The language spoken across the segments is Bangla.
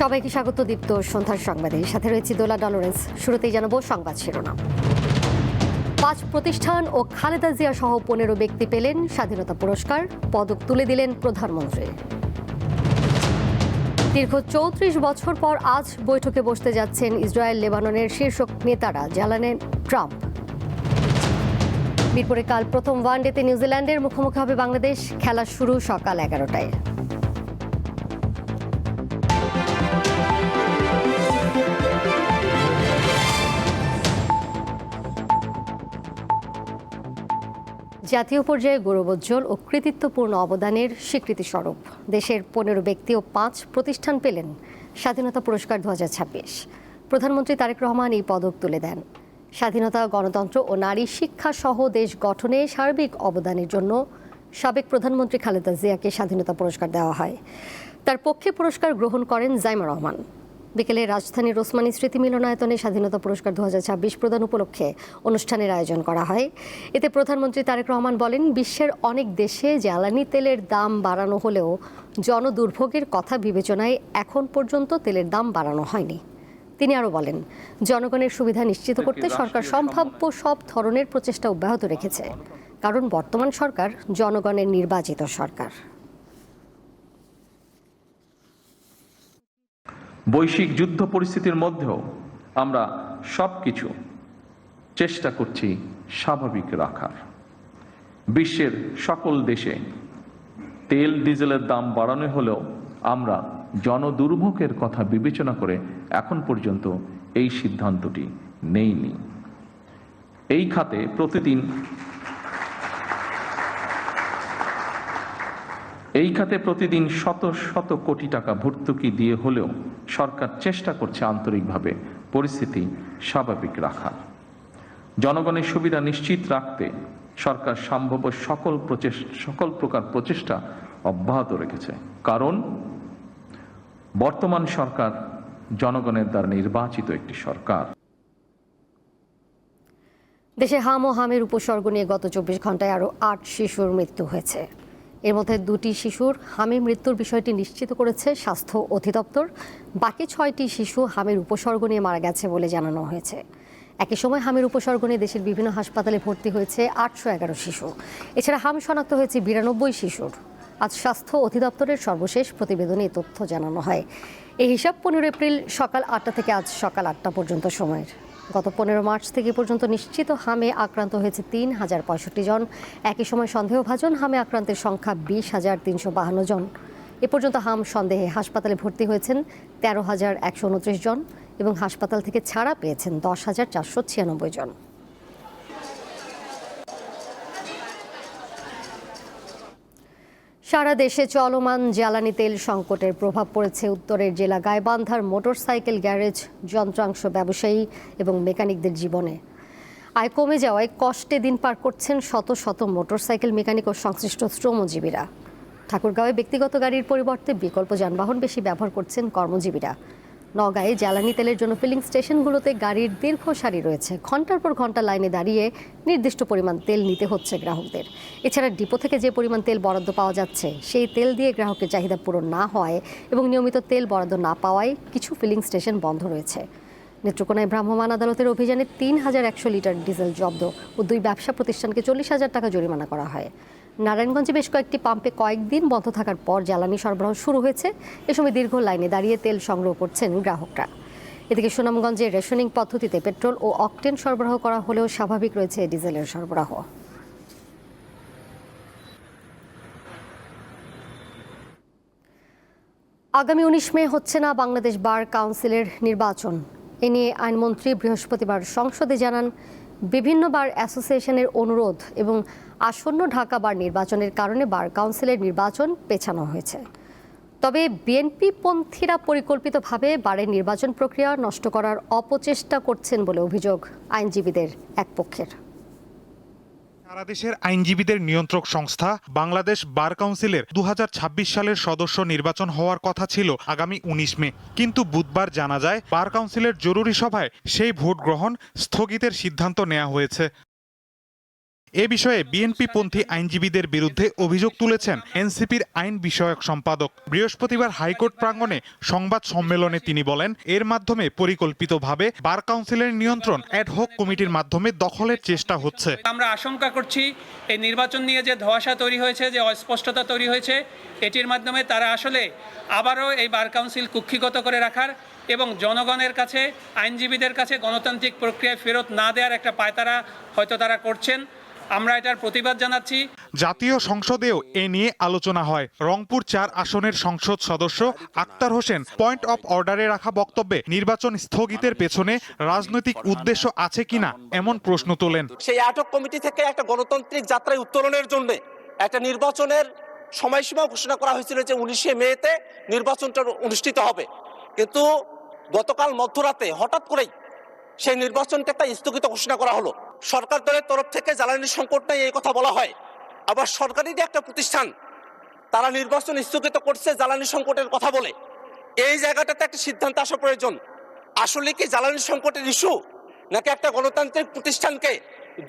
সবাইকে স্বাগত দীপ্ত সন্ধ্যার সংবাদে। সাথে রয়েছে দোলা ডলোরেন্স। শুরুতেই জানাবো সংবাদ শিরোনাম। 5 প্রতিষ্ঠান ও খালেদা জিয়া সহ 15 ব্যক্তি পেলেন স্বাধীনতা পুরস্কার, পদক তুলে দিলেন প্রধানমন্ত্রী। দীর্ঘ 34 বছর পর আজ বৈঠকে বসতে যাচ্ছেন ইসরায়েল লেবাননের শীর্ষ নেতারা, জানালেন ট্রাম্প। মিরপুরে কাল প্রথম ওয়ানডেতে নিউজিল্যান্ডের মুখোমুখি হবে বাংলাদেশ। খেলা শুরু সকাল 11টায়। জাতীয় পর্যায়ে গৌরবোজ্জ্বল ও কৃতিত্বপূর্ণ অবদানের স্বীকৃতিস্বরূপ দেশের 15 ব্যক্তি ও 5 প্রতিষ্ঠান পেলেন স্বাধীনতা পুরস্কার 2026। প্রধানমন্ত্রী তারেক রহমান এই পদক তুলে দেন। স্বাধীনতা, গণতন্ত্র ও নারী শিক্ষা সহ দেশ গঠনে সার্বিক অবদানের জন্য সাবেক প্রধানমন্ত্রী খালেদা জিয়াকে স্বাধীনতা পুরস্কার দেওয়া হয়। তার পক্ষে পুরস্কার গ্রহণ করেন জাইমা রহমান। বিকেলে রাজধানীর ওসমানী স্মৃতি মিলনায়তনে স্বাধীনতা পুরস্কার 2026 প্রদান উপলক্ষে অনুষ্ঠানের আয়োজন করা হয়। এতে প্রধানমন্ত্রী তারেক রহমান বলেন, বিশ্বের অনেক দেশে জ্বালানি তেলের দাম বাড়ানো হলেও জনদুর্ভোগের কথা বিবেচনায় এখন পর্যন্ত তেলের দাম বাড়ানো হয়নি। তিনি আরও বলেন, জনগণের সুবিধা নিশ্চিত করতে সরকার সম্ভাব্য সব ধরনের প্রচেষ্টা অব্যাহত রেখেছে, কারণ বর্তমান সরকার জনগণের নির্বাচিত সরকার। বৈশ্বিক যুদ্ধ পরিস্থিতির মধ্যেও আমরা সবকিছু চেষ্টা করছি স্বাভাবিক রাখার। বিশ্বের সকল দেশে তেল ডিজেলের দাম বাড়ানো হলেও আমরা জনদুর্ভোগের কথা বিবেচনা করে এখন পর্যন্ত এই সিদ্ধান্তটি নেইনি। এই খাতে প্রতিদিন শত শত কোটি টাকা ভর্তুকি দিয়ে হলেও সরকার চেষ্টা করছে আন্তরিকভাবে পরিস্থিতি স্বাভাবিক রাখার। জনগণের সুবিধা নিশ্চিত রাখতে সরকার সম্ভাব্য সকল প্রকার প্রচেষ্টা অব্যাহত রেখেছে, কারণ বর্তমান সরকার জনগণের দ্বারা নির্বাচিত একটি সরকার। দেশে হাম ও হামের উপসর্গ নিয়ে গত 24 ঘন্টায় আরও 8 শিশুর মৃত্যু হয়েছে। এর মধ্যে 2টি শিশুর হামে মৃত্যুর বিষয়টি নিশ্চিত করেছে স্বাস্থ্য অধিদপ্তর। বাকি 6টি শিশু হামের উপসর্গ নিয়ে মারা গেছে বলে জানানো হয়েছে। একই সময় হামের উপসর্গ নিয়ে দেশের বিভিন্ন হাসপাতালে ভর্তি হয়েছে 811 শিশু। এছাড়া হাম শনাক্ত হয়েছে 92 শিশুর। আজ স্বাস্থ্য অধিদপ্তরের সর্বশেষ প্রতিবেদনে এই তথ্য জানানো হয়। এই হিসাব 15 এপ্রিল সকাল 8টা থেকে আজ সকাল 8টা পর্যন্ত সময়ের। গত 15 মার্চ থেকে পর্যন্ত নিশ্চিত হামে আক্রান্ত হয়েছে 3065 জন। একই সময় সন্দেহভাজন হামে আক্রান্তের সংখ্যা 20,352 জন। এ পর্যন্ত হাম সন্দেহে হাসপাতালে ভর্তি হয়েছেন 13,129 জন এবং হাসপাতাল থেকে ছাড়া পেয়েছেন 10,496 জন। সারা দেশে চলমান জ্বালানি তেল সংকটের প্রভাব পড়েছে উত্তরের জেলা গাইবান্ধার মোটরসাইকেল গ্যারেজ, যন্ত্রাংশ ব্যবসায়ী এবং মেকানিকদের জীবনে। আয় কমে যাওয়ায় কষ্টে দিন পার করছেন শত শত মোটরসাইকেল মেকানিক ও সংশ্লিষ্ট শ্রমজীবীরা। ঠাকুরগাঁওয়ে ব্যক্তিগত গাড়ির পরিবর্তে বিকল্প যানবাহন বেশি ব্যবহার করছেন কর্মজীবীরা। নওগাঁয়ে জ্বালানি তেলের জন্য ফিলিং স্টেশনগুলোতে গাড়ির দীর্ঘ সারি রয়েছে। ঘন্টার পর ঘন্টা লাইনে দাঁড়িয়ে নির্দিষ্ট পরিমাণ তেল নিতে হচ্ছে গ্রাহকদের। এছাড়া ডিপো থেকে যে পরিমাণ তেল বরাদ্দ পাওয়া যাচ্ছে, সেই তেল দিয়ে গ্রাহকের চাহিদা পূরণ না হওয়ায় এবং নিয়মিত তেল বরাদ্দ না পাওয়ায় কিছু ফিলিং স্টেশন বন্ধ রয়েছে। নেত্রকোনায় ভ্রাম্যমাণ আদালতের অভিযানে 3100 লিটার ডিজেল জব্দ ও 2 ব্যবসা প্রতিষ্ঠানকে 40,000 টাকা জরিমানা করা হয়। নারায়ণগঞ্জে বেশ কয়েকটি পাম্পে কয়েকদিন বন্ধ থাকার পর জ্বালানি সরবরাহ শুরু হয়েছে। এ সময় দীর্ঘ লাইনে দাঁড়িয়ে তেল সংগ্রহ করছেন গ্রাহকরা। এদিকে সুনামগঞ্জে রেশনিং পদ্ধতিতে পেট্রোল ও অকটেন সরবরাহ করা হলেও স্বাভাবিক রয়েছে ডিজেলের সরবরাহ। আগামী 19 মে হচ্ছে না বাংলাদেশ বার কাউন্সিলের নির্বাচন। এ নিয়ে আইনমন্ত্রী বৃহস্পতিবার সংসদে জানান, বিভিন্ন বার অ্যাসোসিয়েশনের অনুরোধ এবং আসন্ন ঢাকা বার নির্বাচনের কারণে বার কাউন্সিলের নির্বাচন পেছানো হয়েছে। তবে বিএনপি পন্থীরা পরিকল্পিতভাবে বারের নির্বাচন প্রক্রিয়া নষ্ট করার অপচেষ্টা করছেন বলে অভিযোগ আইনজীবীদের এক পক্ষের। সারা দেশের আইনজীবীদের নিয়ন্ত্রক সংস্থা বাংলাদেশ বার কাউন্সিলের 2026 সালের সদস্য নির্বাচন হওয়ার কথা ছিল আগামী 19 মে, কিন্তু বুধবার জানা যায় বার কাউন্সিলের জরুরি সভায় সেই ভোট গ্রহণ স্থগিতের সিদ্ধান্ত নেওয়া হয়েছে। এ বিষয়ে বিএনপিপন্থী আইনজীবীদের বিরুদ্ধে অভিযোগ তুলেছেন এনসিপির আইন বিষয়ক সম্পাদক। বৃহস্পতিবার হাইকোর্ট প্রাঙ্গণে সংবাদ সম্মেলনে তিনি বলেন, এর মাধ্যমে পরিকল্পিতভাবে বার কাউন্সিলের নিয়ন্ত্রণ অ্যাডহক কমিটির মাধ্যমে দখলের চেষ্টা হচ্ছে। আমরা আশঙ্কা করছি এই নির্বাচন নিয়ে যে ধোঁয়াশা তৈরি হয়েছে, যে অস্পষ্টতা তৈরি হয়েছে, এটির মাধ্যমে তারা আসলে আবারও এই বার কাউন্সিল কুক্ষিগত করে রাখার এবং জনগণের কাছে, আইনজীবীদের কাছে গণতান্ত্রিক প্রক্রিয়ায় ফেরত না দেওয়ার একটা পায়তারা হয়তো তারা করছেন। আমরা এটার প্রতিবাদ জানাচ্ছি। জাতীয় সংসদেও এ নিয়ে আলোচনা হয়। রংপুর ৪ আসনের সংসদ সদস্য আক্তার হোসেন পয়েন্ট অফ অর্ডারে রাখা বক্তব্যে নির্বাচন স্থগিতের পেছনে রাজনৈতিক উদ্দেশ্য আছে কিনা এমন প্রশ্ন তোলেন। সেই অ্যাডহক কমিটি থেকে একটা গণতান্ত্রিক যাত্রায় উত্তরণের জন্য একটা নির্বাচনের সময়সীমা ঘোষণা করা হয়েছিল যে 19শে মেতে নির্বাচনটা অনুষ্ঠিত হবে, কিন্তু গতকাল মধ্যরাতে হঠাৎ করেই সেই নির্বাচনটা একটা স্থগিত ঘোষণা করা হলো। সরকার দলের তরফ থেকে জ্বালানি সংকট নেই এই কথা বলা হয়, আবার সরকারি যে একটা প্রতিষ্ঠান তারা নির্বাচন স্থগিত করছে জ্বালানি সংকটের কথা বলে। এই জায়গাটাতে একটা সিদ্ধান্ত আসা প্রয়োজন। আসলে কি জ্বালানি সংকটের ইস্যু, নাকি একটা গণতান্ত্রিক প্রতিষ্ঠানকে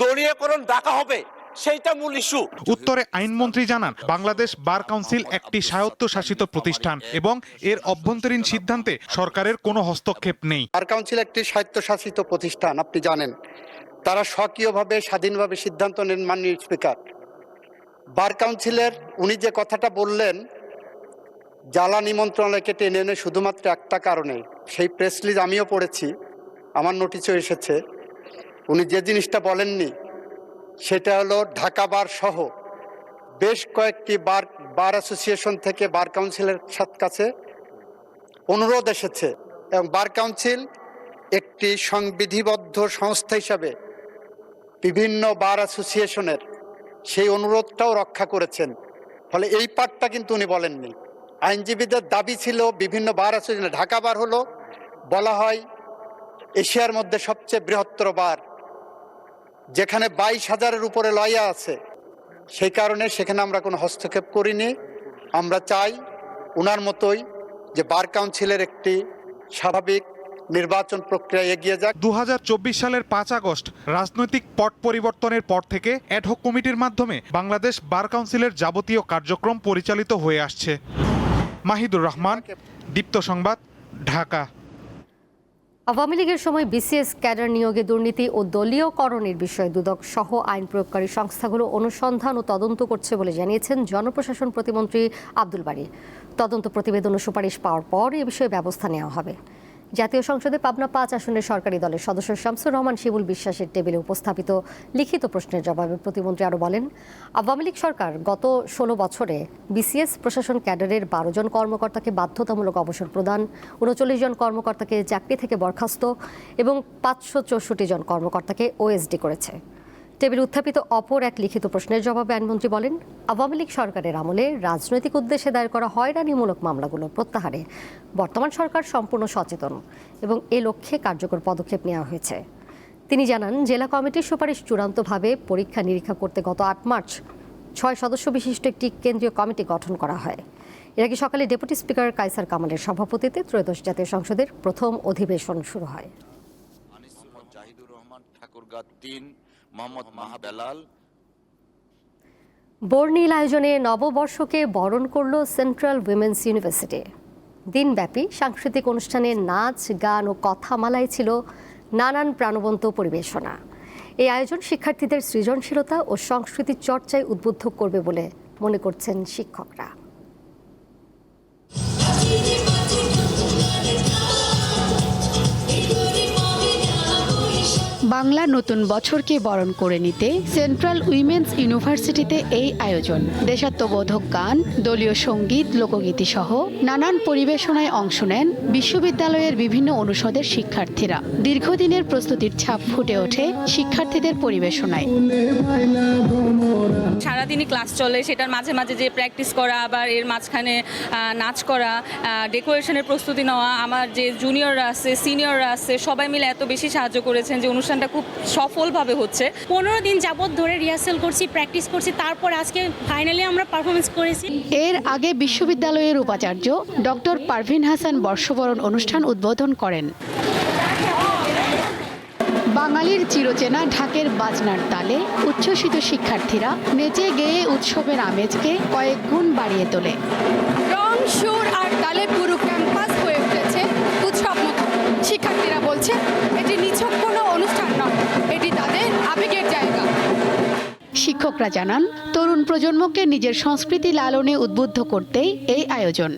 দলীয়করণ ডাকা হবে, সেইটা মূল ইস্যু। উত্তরে আইনমন্ত্রী জানান, বাংলাদেশ বার কাউন্সিল একটি স্বায়ত্তশাসিত প্রতিষ্ঠান এবং এর অভ্যন্তরীণ সিদ্ধান্তে সরকারের কোনো হস্তক্ষেপ নেই। বার কাউন্সিল একটি স্বায়ত্তশাসিত প্রতিষ্ঠান, আপনি জানেন। তারা স্বকীয়ভাবে স্বাধীনভাবে সিদ্ধান্ত নেন মাননীয় স্পিকার। বার কাউন্সিলের উনি যে কথাটা বললেন জ্বালানি মন্ত্রণালয়কে টেনে এনে শুধুমাত্র একটা কারণে, সেই প্রেস রিলিজ আমিও পড়েছি, আমার নোটিশও এসেছে। উনি যে জিনিসটা বলেননি সেটা হলো ঢাকা বার সহ বেশ কয়েকটি বার অ্যাসোসিয়েশন থেকে বার কাউন্সিলের কাছে অনুরোধ এসেছে এবং বার কাউন্সিল একটি সংবিধিবদ্ধ সংস্থা হিসাবে বিভিন্ন বার অ্যাসোসিয়েশনের সেই অনুরোধটাও রক্ষা করেছেন। ফলে এই পার্টটা কিন্তু উনি বলেননি। আইনজীবীদের দাবি ছিল বিভিন্ন বার অ্যাসোসিয়েশন, ঢাকা বার হলো বলা হয় এশিয়ার মধ্যে সবচেয়ে বৃহত্তর বার, যেখানে 22,000-এর উপরে লয়া আছে, সেই কারণে সেখানে আমরা কোনো হস্তক্ষেপ করিনি। আমরা চাই ওনার মতোই যে বার কাউন্সিলের একটি স্বাভাবিক নির্বাচন প্রক্রিয়া এগিয়ে যাক। 2024 সালের 5 আগস্ট রাজনৈতিক পট পরিবর্তনের পর থেকে অ্যাডহক কমিটির মাধ্যমে বাংলাদেশ বার কাউন্সিলের যাবতীয় কার্যক্রম পরিচালিত হয়ে আসছে। মাহিদুর রহমান, দীপ্ত সংবাদ, ঢাকা। আওয়ামী লীগের সময় বিসিএস ক্যাডার নিয়োগে দুর্নীতি ও দলীয়করণের বিষয়ে দুদক সহ আইন প্রয়োগকারী সংস্থাগুলো অনুসন্ধান ও তদন্ত করছে বলে জানিয়েছেন জনপ্রশাসন প্রতিমন্ত্রী আব্দুল বারী। তদন্ত প্রতিবেদন ও সুপারিশ পাওয়ার পর এ বিষয়ে ব্যবস্থা নেওয়া হবে। জাতীয় সংসদে পাবনা 5 আসনের সরকারি দলের সদস্য শামসুর রহমান শিমুল বিশ্বাসের টেবিলে উপস্থাপিত লিখিত প্রশ্নের জবাবে প্রতিমন্ত্রী আরও বলেন, আওয়ামী লীগ সরকার গত 16 বছরে বিসিএস প্রশাসন ক্যাডারের 12 জন কর্মকর্তাকে বাধ্যতামূলক অবসর প্রদান, 39 জন কর্মকর্তাকে চাকরি থেকে বরখাস্ত এবং 564 জন কর্মকর্তাকে ওএসডি করেছে। টেবিল উত্থাপিত অপর এক লিখিত প্রশ্নের জবাবে আইনমন্ত্রী বলেন, আওয়ামী লীগ সরকারের আমলে রাজনৈতিক উদ্দেশ্যে দায়ের করা হয়রানিমূলক মামলাগুলো প্রত্যাহারে বর্তমান সরকার সম্পূর্ণ সচেতন এবং এ লক্ষ্যে কার্যকর পদক্ষেপ নেওয়া হয়েছে। তিনি জানান, জেলা কমিটির সুপারিশ চূড়ান্তভাবে পরীক্ষা নিরীক্ষা করতে গত 8 মার্চ 6 সদস্য বিশিষ্ট একটি কেন্দ্রীয় কমিটি গঠন করা হয়। এর আগে সকালে ডেপুটি স্পিকার কায়সার কামালের সভাপতিত্বে ত্রয়োদশ জাতীয় সংসদের প্রথম অধিবেশন শুরু হয়। বর্ণিল আয়োজনে নববর্ষকে বরণ করল সেন্ট্রাল উইমেন্স ইউনিভার্সিটি। দিনব্যাপী সাংস্কৃতিক অনুষ্ঠানে নাচ, গান ও কথামালায় ছিল নানান প্রাণবন্ত পরিবেশনা। এই আয়োজন শিক্ষার্থীদের সৃজনশীলতা ও সংস্কৃতি চর্চায় উদ্বুদ্ধ করবে বলে মনে করছেন শিক্ষকরা। বাংলা নতুন বছরকে বরণ করে নিতে সেন্ট্রাল উইমেন্স ইউনিভার্সিটিতে এই আয়োজন। দেশাত্মবোধক গান, দলীয় সঙ্গীত, লোকগীতি সহ নানান পরিবেশনায় অংশ নেন বিশ্ববিদ্যালয়ের বিভিন্ন অনুষদের শিক্ষার্থীরা। দীর্ঘদিনের প্রস্তুতির ছাপ ফুটে ওঠে শিক্ষার্থীদের পরিবেশনায়। সারাদিনই ক্লাস চলে, সেটার মাঝে মাঝে যে প্র্যাকটিস করা, আবার এর মাঝখানে নাচ করা, ডেকোরেশনের প্রস্তুতি নেওয়া। আমার যে জুনিয়ররা আছে, সিনিয়ররা আছে, সবাই মিলে এত বেশি সাহায্য করেছেন যে অনুষ্ঠানটা খুব সফলভাবে হচ্ছে। 15 দিন যাবত ধরে রিহার্সাল করছি, প্র্যাকটিস করছি, তারপর আজকে ফাইনালি আমরা পারফরমেন্স করেছি। এর আগে বিশ্ববিদ্যালয়ের উপাচার্য ডক্টর পারভিন হাসান বর্ষবরণ অনুষ্ঠান উদ্বোধন করেন। বাঙালির চিরচেনা ঢাকের বাজনার তালে উচ্ছ্বসিত শিক্ষার্থীরা নেচে গেয়ে উৎসবের আমেজকে কয়েক গুণ বাড়িয়ে তোলে। রং, সুর আর তালে পুরো ক্যাম্পাস হয়ে উঠেছে উৎসবমুখর। শিক্ষার্থীরা বলছে এটি নিছক কোনো অনুষ্ঠান নয়, এটি তাদের আবেগের জায়গা। শিক্ষকরা জানান, তরুণ প্রজন্মকে নিজের সংস্কৃতি লালনে উদ্বুদ্ধ করতেই এই আয়োজন।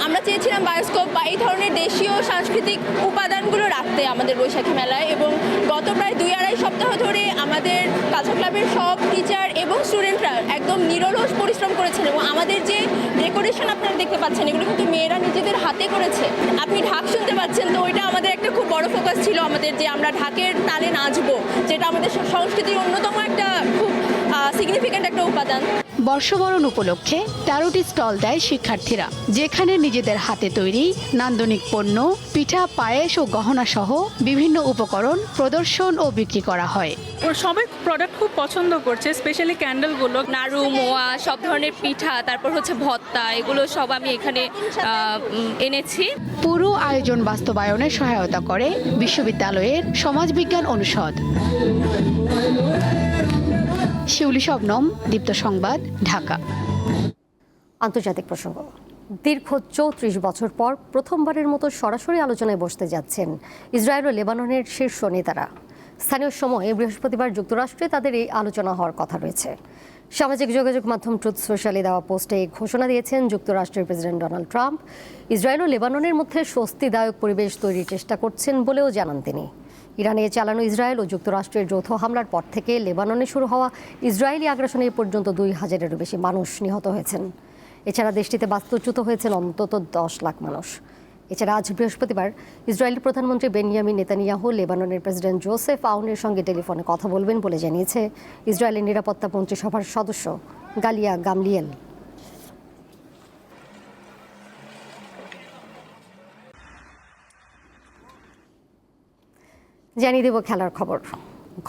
আমরা চেয়েছিলাম বায়োস্কোপ বা এই ধরনের দেশীয় সাংস্কৃতিক উপাদানগুলো রাখতে আমাদের বৈশাখী মেলায়, এবং গত প্রায় 2-2.5 সপ্তাহ ধরে আমাদের কালচার ক্লাবের সব টিচার এবং স্টুডেন্টরা একদম নিরলস পরিশ্রম করেছেন, এবং আমাদের যে ডেকোরেশন আপনারা দেখতে পাচ্ছেন এগুলো কিন্তু মেয়েরা নিজেদের হাতে করেছে। আপনি ঢাক শুনতে পাচ্ছেন, তো ওইটা আমাদের একটা খুব বড় ফোকাস ছিল আমাদের, যে আমরা ঢাকের তালে নাচবো, যেটা আমাদের সংস্কৃতির অন্যতম একটা খুব সিগনিফিক্যান্ট একটা উপাদান। বর্ষবরণ উপলক্ষে 13টি স্টল দেয় শিক্ষার্থীরা, যেখানে নিজেদের হাতে তৈরি নান্দনিক পণ্য, পিঠা, পায়েস ও গহনা সহ বিভিন্ন উপকরণ প্রদর্শন ও বিক্রি করা হয়। সবাই প্রোডাক্ট খুব পছন্দ করছে, স্পেশালি ক্যান্ডেলগুলো, নাড়ু, মোয়া, সব ধরনের পিঠা, তারপর হচ্ছে ভর্তা, এগুলো সব আমি এখানে এনেছি। পুরো আয়োজন বাস্তবায়নে সহায়তা করে বিশ্ববিদ্যালয়ের সমাজবিজ্ঞান অনুষদ। শিউলি শবনম, দীপ্ত সংবাদ, ঢাকা। আন্তর্জাতিক প্রসঙ্গ। দীর্ঘ 34 বছর পর প্রথমবারের মতো সরাসরি আলোচনায় বসতে যাচ্ছেন ইসরায়েল ও লেবাননের শীর্ষ নেতারা। স্থানীয় সময়ে বৃহস্পতিবার যুক্তরাষ্ট্রে তাদের এই আলোচনা হওয়ার কথা রয়েছে। সামাজিক যোগাযোগ মাধ্যম ট্রুথ সোশ্যালে দেওয়া পোস্টে এই ঘোষণা দিয়েছেন যুক্তরাষ্ট্রের প্রেসিডেন্ট ডোনাল্ড ট্রাম্প। ইসরায়েল ও লেবাননের মধ্যে স্বস্তিদায়ক পরিবেশ তৈরির চেষ্টা করছেন বলেও জানান তিনি। ইরানে চালানো ইসরায়েল ও যুক্তরাষ্ট্রের যৌথ হামলার পর থেকে লেবাননে শুরু হওয়া ইসরায়েলি আগ্রাসনে এ পর্যন্ত 2000-এরও বেশি মানুষ নিহত হয়েছেন। এছাড়া দেশটিতে বাস্তুচ্যুত হয়েছেন অন্তত 10 লাখ মানুষ। এছাড়া আজ বৃহস্পতিবার ইসরায়েলি প্রধানমন্ত্রী বেনিয়ামিন নেতানিয়াহু লেবাননের প্রেসিডেন্ট জোসেফ আউনের সঙ্গে টেলিফোনে কথা বলবেন বলে জানিয়েছে ইসরায়েলের নিরাপত্তা মন্ত্রিসভার সদস্য গালিয়া গামলিয়েল। জানিয়ে দেব খেলার খবর।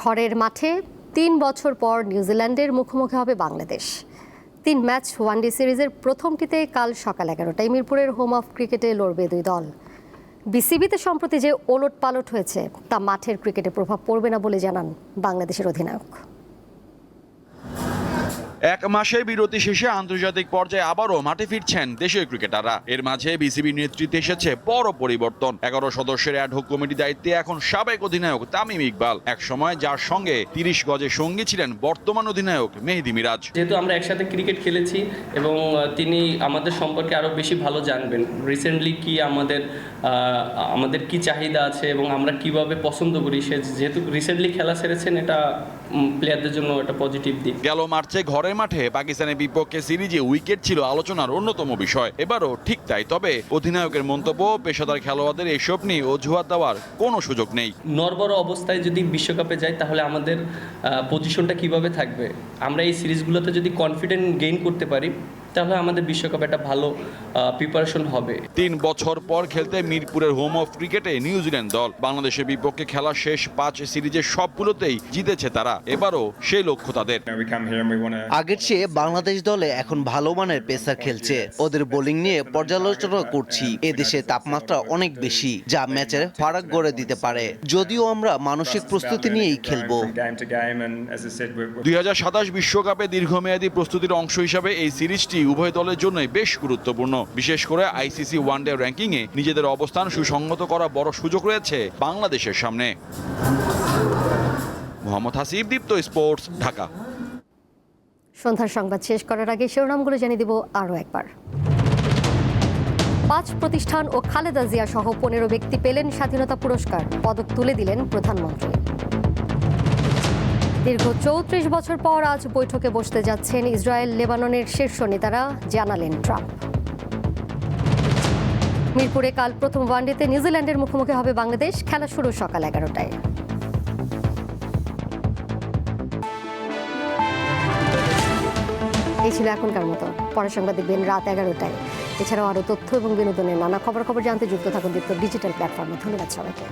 ঘরের মাঠে 3 বছর পর নিউজিল্যান্ডের মুখোমুখি হবে বাংলাদেশ। 3 ম্যাচ ওয়ানডে সিরিজের প্রথমটিতে কাল সকাল 11টায় মিরপুরের হোম অফ ক্রিকেটে লড়বে দুই দল। বিসিবিতে সম্প্রতি যে ওলট পালট হয়েছে তা মাঠের ক্রিকেটে প্রভাব পড়বে না বলে জানান বাংলাদেশের অধিনায়ক। এক মাসের বিরতি শেষে আন্তর্জাতিক পর্যায়ে আবারও মাঠে ফিরছেন দেশীয় ক্রিকেটাররা। এর মাঝে বিসিবির নেতৃত্বে এসেছে বড় পরিবর্তন। 11 সদস্যের অ্যাডহক কমিটি দায়িত্বে এখন সাবেক অধিনায়ক তামিম ইকবাল, এক সময় যার সঙ্গে 30 গজে সঙ্গী ছিলেন বর্তমান অধিনায়ক মেহেদী মিরাজ। যেহেতু আমরা একসাথে ক্রিকেট খেলেছি এবং তিনি আমাদের সম্পর্কে আরো বেশি ভালো জানবেন, রিসেন্টলি কি আমাদের কি চাহিদা আছে এবং আমরা কিভাবে পছন্দ করি। সে যেহেতু রিসেন্টলি খেলা ছেড়েছেন, এটা প্লেয়ারদের জন্য একটা পজিটিভ দিক। গেল মার্চে ঘরের মাঠে পাকিস্তানের বিপক্ষে সিরিজে উইকেট ছিল আলোচনার অন্যতম বিষয়। এবারও ঠিক তাই, তবে অধিনায়কের মন্তব্য, পেশাদার খেলোয়াড়দের এসব নিয়ে অজুহাত দেওয়ার কোনো সুযোগ নেই। নড়বড় অবস্থায় যদি বিশ্বকাপে যাই তাহলে আমাদের পজিশনটা কিভাবে থাকবে। আমরা এই সিরিজগুলোতে যদি কনফিডেন্ট গেইন করতে পারি তাহলে আমাদের বিশ্বকাপে একটা ভালো প্রিপারেশন হবে। 3 বছর পর খেলতে মিরপুরের হোম অফ ক্রিকেটে নিউজিল্যান্ড দল। বাংলাদেশের বিপক্ষে খেলা শেষ 5 সিরিজের সবগুলোতেই জিতেছে তারা। এবারও সেই লক্ষ্য তাদের। আগের চেয়ে বাংলাদেশ দলে এখন ভালো মানের পেসার খেলছে। ওদের বোলিং নিয়ে পর্যালোচনা করছি। এদেশে তাপমাত্রা অনেক বেশি, যা ম্যাচের ফারাক গড়ে দিতে পারে। যদিও আমরা মানসিক প্রস্তুতি নিয়েই খেলবো। 2027 বিশ্বকাপে দীর্ঘমেয়াদী প্রস্তুতির অংশ হিসাবে এই সিরিজটি উভয় দলের জন্যই বেশ গুরুত্বপূর্ণ। বিশেষ করে আইসিসি ওয়ানডে র্যাঙ্কিংয়ে নিজেদের অবস্থান সুসংহত করা বড় সুযোগ রয়েছে বাংলাদেশের সামনে। মোহাম্মদ হাসিব, দীপ্ত স্পোর্টস, ঢাকা। সন্ধ্যার সংবাদ শেষ করার আগে শিরোনামগুলো জানিয়ে দেব আরও একবার। 5 প্রতিষ্ঠান ও খালেদা জিয়া সহ 15 ব্যক্তি পেলেন স্বাধীনতা পুরস্কার, পদক তুলে দিলেন প্রধানমন্ত্রী। দীর্ঘ 34 বছর পর আজ বৈঠকে বসতে যাচ্ছেন ইসরায়েল লেবাননের শীর্ষ নেতারা, জানালেন ট্রাম্প। মিরপুরে কাল প্রথম ওয়ানডেতে নিউজিল্যান্ডের মুখোমুখি হবে বাংলাদেশ, খেলা শুরু সকাল 11টায়। এই ছিল এখনকার মতো। পরের সংবাদ দেখবেন রাত 11টায়। এছাড়াও আরও তথ্য এবং বিনোদনের নানা খবর জানতে যুক্ত থাকুন দীপ্ত ডিজিটাল প্ল্যাটফর্মে। ধন্যবাদ সবাইকে।